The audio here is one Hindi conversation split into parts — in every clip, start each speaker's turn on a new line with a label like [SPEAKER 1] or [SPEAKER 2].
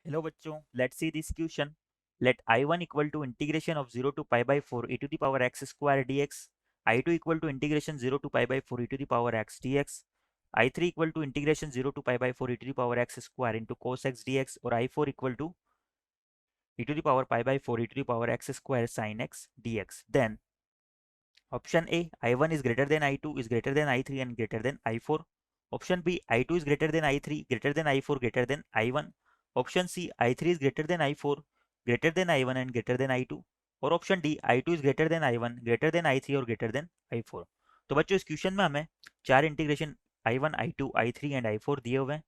[SPEAKER 1] हेलो बच्चों, let's see this question. Let I1 equal to integration of 0 to pi by 4 e to the power x square dx, I2 equal to integration 0 to pi by 4 e to the power x dx, I3 equal to integration 0 to pi by 4 e to the power x square into cos x dx और I4 equal to e to the power pi by 4 e to the power x square sin x dx. Then option A, I1 is greater than I2 is greater than I3 and greater than I4. Option B, I2 is greater than I3 greater than I4 greater than I1. Option C, I3 is greater than I4 greater than I1 and greater than I2. और option D, I2 is greater than I1 greater than I3 और greater than I4. तो बच्चों इस क्वेश्चन में हमें चार integration I1 I2 I3 and I4 दिए हुए हैं.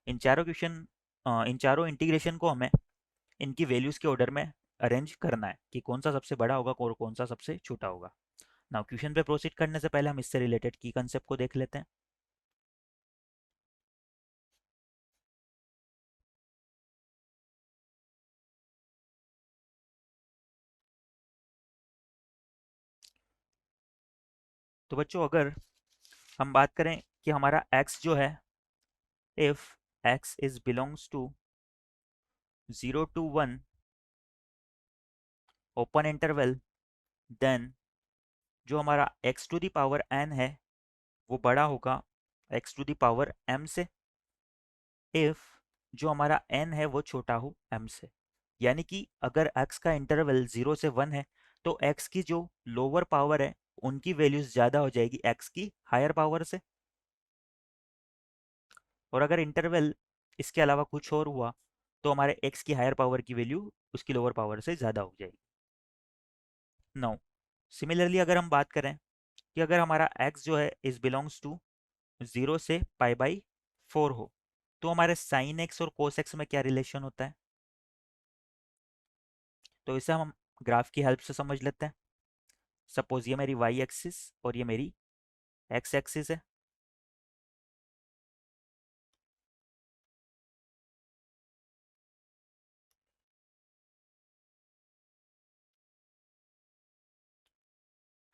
[SPEAKER 1] इन चारों इंटीग्रेशन को हमें इनकी वैल्यूज के ऑर्डर में अरेंज करना है कि कौन सा सबसे बड़ा होगा और कौन सा सबसे छोटा होगा. नाउ क्वेश्चन पे प्रोसीड करने से पहले हम इससे रिलेटेड की कंसेप्ट को देख लेते हैं. तो बच्चों अगर हम बात करें कि हमारा x जो है, if x is belongs to 0 to 1 open interval, then जो हमारा x to the power n है वो बड़ा होगा x to the power m से, इफ जो हमारा n है वो छोटा हो m से. यानी कि अगर x का इंटरवल 0 से 1 है तो x की जो लोअर पावर है उनकी वैल्यूज ज़्यादा हो जाएगी x की हायर पावर से, और अगर इंटरवल इसके अलावा कुछ और हुआ तो हमारे x की हायर पावर की वैल्यू उसकी लोअर पावर से ज़्यादा हो जाएगी. नाउ सिमिलरली अगर हम बात करें कि अगर हमारा x जो है इज बिलोंग्स टू 0 से पाई बाई 4 हो तो हमारे साइन x और कोस x में क्या रिलेशन होता है. तो इसे हम ग्राफ की हेल्प से समझ लेते हैं. सपोज ये मेरी y एक्सिस और ये मेरी x एक्सिस है.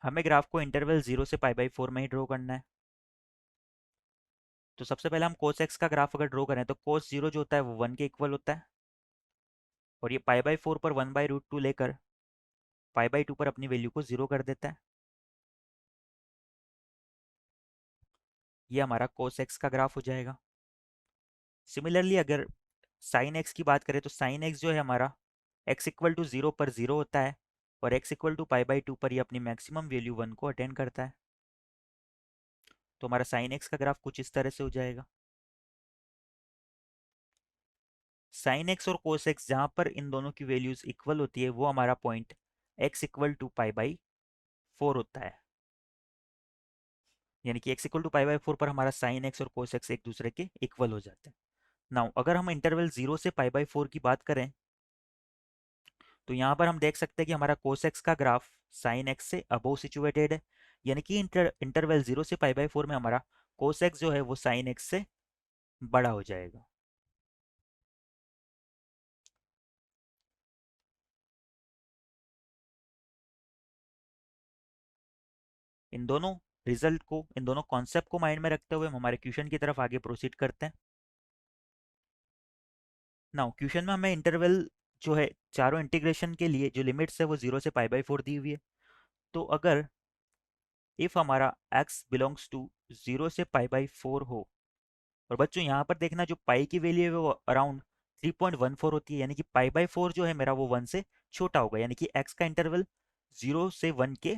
[SPEAKER 1] हमें ग्राफ को इंटरवल 0 से पाई बाई 4 में ही ड्रॉ करना है. तो सबसे पहले हम कोस x का ग्राफ अगर ड्रॉ करें तो कोस 0 जो होता है वो 1 के इक्वल होता है, और ये पाई बाई 4 पर 1/√2 लेकर पाई बाई 2 पर अपनी वैल्यू को 0 कर देता है. ये हमारा कोस x का ग्राफ हो जाएगा. सिमिलरली अगर साइन x की बात करें तो साइन x जो है हमारा x इक्वल टू 0 पर 0 होता है, और x equal to pi by 2 पर ये अपनी मैक्सिमम वैल्यू 1 को अटेंड करता है. तो हमारा साइन x का ग्राफ कुछ इस तरह से हो जाएगा. साइन x और कोस x जहाँ पर इन दोनों की वैल्यूज इक्वल होती है वो हमारा point x equal to pi by 4 होता है. यानी कि x equal to pi by 4 पर हमारा साइन x और कोस x एक दूसरे के इक्वल हो जाते हैं. नाउ अगर हम इंटरवल 0 से पाई बाई 4 की बात करें तो यहाँ पर हम देख सकते हैं कि हमारा कोस एक्स का ग्राफ साइन एक्स से अबोव सिचुएटेड है. यानी कि इंटरवल 0 से पाई बाई 4 में हमारा कोस एक्स जो है वो साइन एक्स से बड़ा हो जाएगा. इन दोनों कॉन्सेप्ट को माइंड में रखते हुए हम हमारे क्वेश्चन की तरफ आगे प्रोसीड करते हैं. नाउ क्वेश्चन में हमें इंटरवल जो है चारों इंटीग्रेशन के लिए जो लिमिट्स है वो 0 से पाई बाई 4 दी हुई है. तो अगर इफ हमारा x बिलोंग्स टू 0 से पाई बाई 4 हो, और बच्चों यहाँ पर देखना जो पाई की वैल्यू है वो अराउंड 3.14 होती है. यानी कि पाई बाई 4 जो है मेरा वो 1 से छोटा होगा. यानी कि x का इंटरवल 0 से 1 के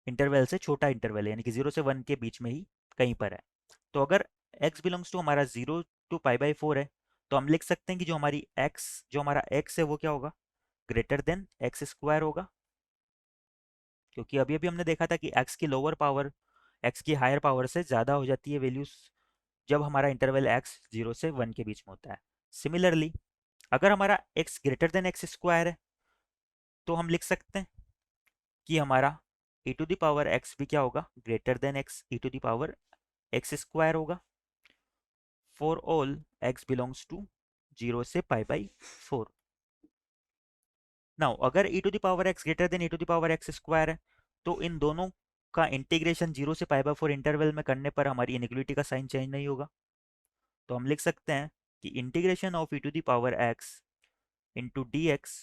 [SPEAKER 1] इंटरवल से छोटा इंटरवल है, यानी कि 0 से 1 के बीच में ही कहीं पर है. तो अगर x बिलोंग्स टू हमारा 0 टू पाई बाई 4 है तो हम लिख सकते हैं कि जो हमारा x है वो क्या होगा, ग्रेटर देन एक्स स्क्वायर होगा. क्योंकि अभी अभी हमने देखा था कि x की लोअर पावर x की हायर पावर से ज़्यादा हो जाती है वैल्यूज जब हमारा इंटरवल x 0 से 1 के बीच में होता है. सिमिलरली अगर हमारा x greater than x square है तो हम लिख सकते हैं कि हमारा e to the power x भी क्या होगा, greater than x e to the power x square होगा, for all x belongs to 0 से पाई बाई 4. नाउ अगर e to the power x greater than e to the power x square है तो इन दोनों का इंटीग्रेशन 0 से पाई बाई 4 इंटरवल में करने पर हमारी इनइक्वालिटी का साइन चेंज नहीं होगा. तो हम लिख सकते हैं कि integration of e to the power x into d x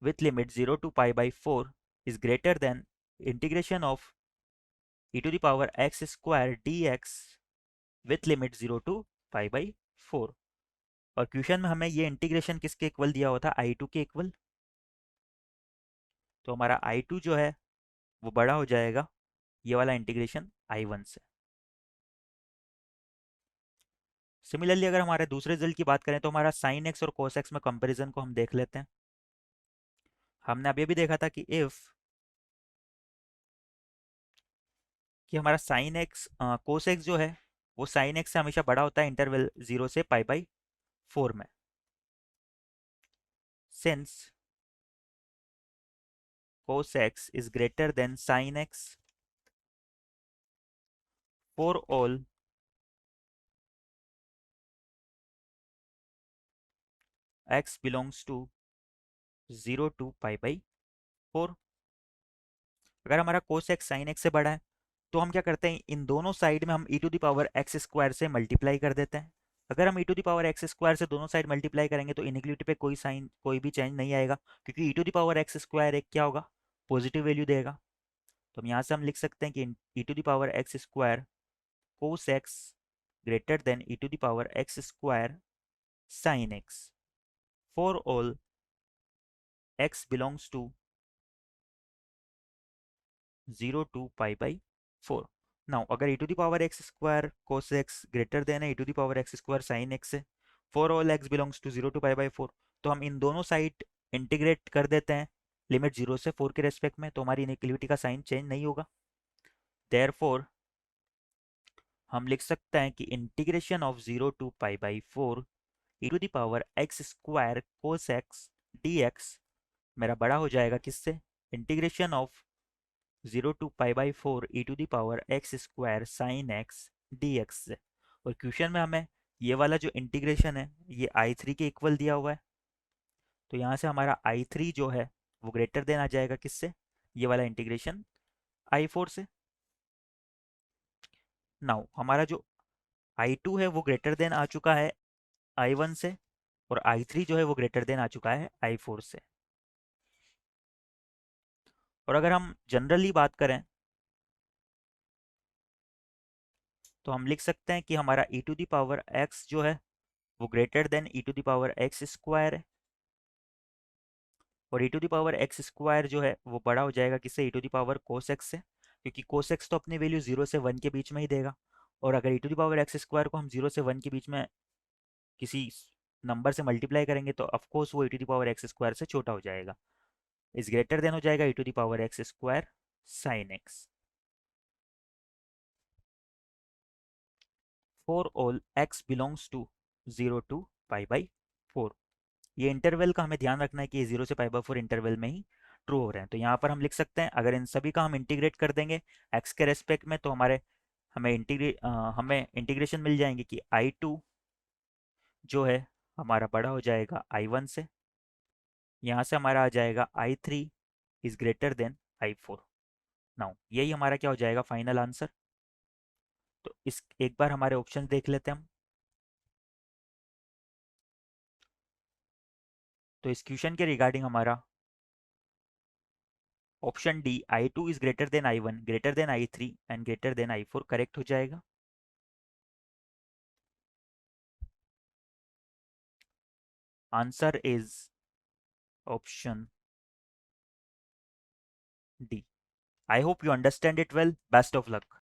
[SPEAKER 1] with limit 0 to pi by 4 is greater than integration of e to the power x square dx with limit 0 to pi by 4। और क्वेश्चन में हमें ये इंटीग्रेशन किसके इक्वल दिया हुआ था, i2 के इक्वल। तो हमारा i2 जो है वो बड़ा हो जाएगा ये वाला इंटीग्रेशन i1 से। सिमिलरली अगर हमारे दूसरे रिजल्ट की बात करें तो हमारा साइन एक्स और कोस एक्स में कंपेरिजन को हम देख लेते हैं। हमने अभी भी देखा था कि इफ कि हमारा साइन एक्स कोस एक्स जो है वो साइन एक्स से हमेशा बड़ा होता है इंटरवल 0 से पाई बाई 4 में। Since cos x is greater than sin x for all x belongs to 0 to pi by 4। अगर हमारा cos x sin x से बड़ा है तो हम क्या करते हैं, इन दोनों साइड में हम e to the power x square से मल्टीप्लाई कर देते हैं। अगर हम e to the power x square से दोनों साइड मल्टीप्लाई करेंगे तो इनइक्वालिटी पे कोई भी चेंज नहीं आएगा, क्योंकि e to the power x square एक क्या होगा, पॉजिटिव वैल्यू देगा। तो हम यहाँ से हम लिख सकते हैं कि e to the power x square cos x greater than e to the power x square sin x for all x belongs to 0 to pi by 4। Now अगर e to the power x square cos x greater than है e to the power x square sin x है for all x belongs to 0 to pi by 4, तो हम इन दोनों साइड इंटीग्रेट कर देते हैं लिमिट 0 से 4 के रेस्पेक्ट में, तो हमारी इनइक्वालिटी का साइन चेंज नहीं होगा। देयरफॉर हम लिख सकते हैं कि integration of 0 to pi by 4 e to the power x square cos x dx मेरा बड़ा हो जाएगा किससे, integration of 0 to pi by 4 e to the power x square sine x d x से। और क्वेश्चन में हमें ये वाला जो इंटीग्रेशन है ये i3 के इक्वल दिया हुआ है, तो यहाँ से हमारा i3 जो है वो ग्रेटर देन आ जाएगा किससे, ये वाला इंटीग्रेशन i4 से। नाउ हमारा जो i2 है वो ग्रेटर देन आ चुका है i1 से, और i3 जो है वो ग्रेटर देन आ चुका है i4 से। और अगर हम जनरली बात करें तो हम लिख सकते हैं कि हमारा e to the power x जो है वो greater than e to the power x square है, और e to the power x square जो है वो बड़ा हो जाएगा किससे, e to the power cos x से, क्योंकि कोस एक्स तो अपनी वैल्यू 0 से 1 के बीच में ही देगा। और अगर e to the power x square को हम 0 से 1 के बीच में किसी नंबर से मल्टीप्लाई करेंगे तो ऑफकोर्स वो e to the power x square से छोटा हो जाएगा, इज ग्रेटर देन हो जाएगा e to the power x square sine x. For all x belongs to 0 to pi by 4, ये इंटरवल का हमें ध्यान रखना है कि ये 0 से पाई बाई 4 इंटरवल में ही ट्रू हो रहे हैं। तो यहाँ पर हम लिख सकते हैं अगर इन सभी का हम इंटीग्रेट कर देंगे x के रेस्पेक्ट में तो हमें इंटीग्रेशन मिल जाएंगे कि i2 जो है हमारा बड़ा हो जाएगा i1 से, यहाँ से हमारा आ जाएगा i3 is greater than i4। Now यही हमारा क्या हो जाएगा फाइनल आंसर। तो इस एक बार हमारे ऑप्शन देख लेते हैं हम। तो इस क्वेश्चन के रिगार्डिंग हमारा option D i2 is greater than i1 greater than i3 and greater than i4 correct हो जाएगा। Answer is option D. I hope you understand it well, best of luck.